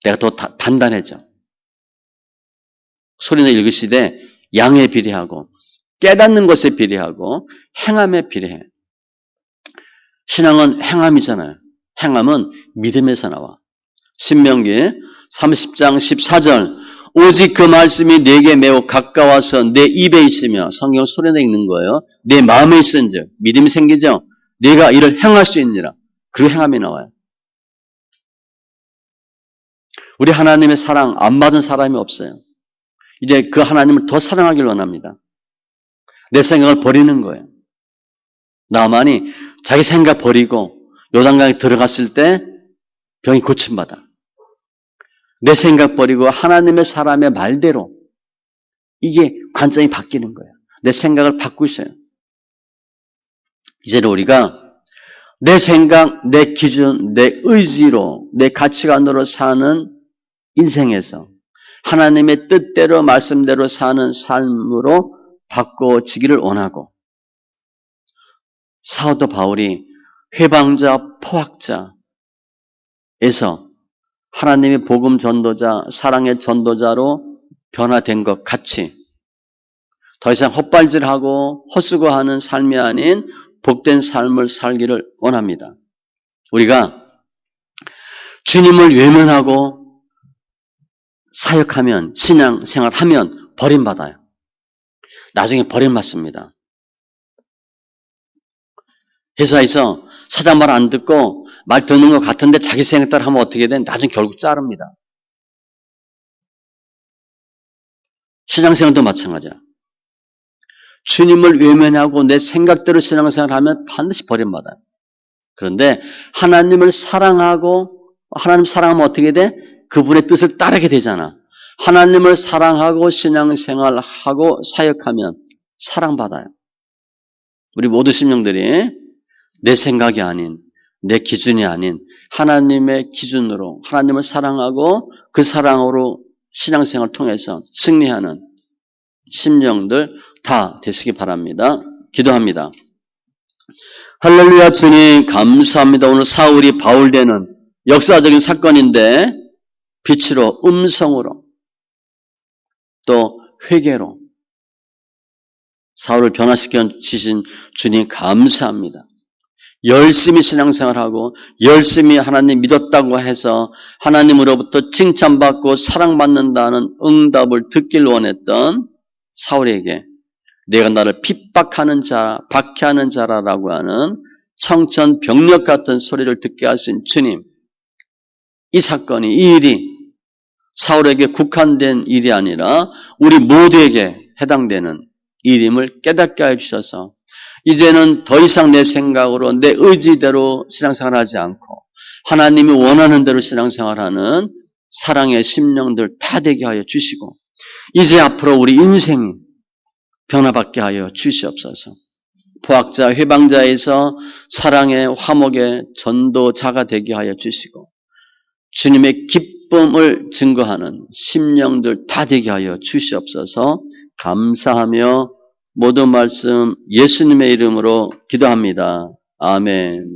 S1: 내가 더 단단해져. 소리는 읽으시되 양에 비례하고 깨닫는 것에 비례하고 행함에 비례해. 신앙은 행함이잖아요. 행함은 믿음에서 나와. 신명기 30장 14절 오직 그 말씀이 내게 매우 가까워서 내 입에 있으며 성경 소리내 읽는 거예요. 내 마음에 있은즉 믿음이 생기죠. 내가 이를 행할 수 있느니라. 그 행함이 나와요. 우리 하나님의 사랑 안 받은 사람이 없어요. 이제 그 하나님을 더 사랑하길 원합니다. 내 생각을 버리는 거예요. 나만이 자기 생각 버리고 요단강에 들어갔을 때 병이 고침받아. 내 생각 버리고 하나님의 사람의 말대로 이게 관점이 바뀌는 거예요. 내 생각을 바꾸고 있어요. 이제는 우리가 내 생각, 내 기준, 내 의지로, 내 가치관으로 사는 인생에서 하나님의 뜻대로 말씀대로 사는 삶으로 바꿔지기를 원하고 사도 바울이 회방자, 포학자에서 하나님의 복음 전도자, 사랑의 전도자로 변화된 것 같이 더 이상 헛발질하고 헛수고하는 삶이 아닌 복된 삶을 살기를 원합니다. 우리가 주님을 외면하고 사역하면, 신앙생활하면 버림받아요. 나중에 버림받습니다. 회사에서 사장 말 안 듣고 말 듣는 것 같은데 자기 생각 따라 하면 어떻게 돼? 나중에 결국 자릅니다. 신앙생활도 마찬가지야. 주님을 외면하고 내 생각대로 신앙생활하면 반드시 버림받아요. 그런데 하나님을 사랑하고 하나님 사랑하면 어떻게 돼? 그분의 뜻을 따르게 되잖아. 하나님을 사랑하고 신앙생활하고 사역하면 사랑받아요. 우리 모두 심령들이 내 생각이 아닌 내 기준이 아닌 하나님의 기준으로 하나님을 사랑하고 그 사랑으로 신앙생활을 통해서 승리하는 심령들 다 되시기 바랍니다. 기도합니다. 할렐루야 주님 감사합니다. 오늘 사울이 바울되는 역사적인 사건인데 빛으로 음성으로 또 회개로 사울을 변화시켜 주신 주님 감사합니다. 열심히 신앙생활하고 열심히 하나님 믿었다고 해서 하나님으로부터 칭찬받고 사랑받는다는 응답을 듣길 원했던 사울에게 내가 나를 핍박하는 자, 박해하는 자라라고 하는 청천벽력 같은 소리를 듣게 하신 주님, 이 사건이, 이 일이 사울에게 국한된 일이 아니라 우리 모두에게 해당되는 일임을 깨닫게 해주셔서 이제는 더 이상 내 생각으로 내 의지대로 신앙생활하지 않고 하나님이 원하는 대로 신앙생활하는 사랑의 심령들 다 되게 하여 주시고 이제 앞으로 우리 인생이 변화받게 하여 주시옵소서. 포학자, 회방자에서 사랑의 화목의 전도자가 되게 하여 주시고 주님의 기쁨을 증거하는 심령들 다 되게 하여 주시옵소서. 감사하며 모든 말씀 예수님의 이름으로 기도합니다. 아멘.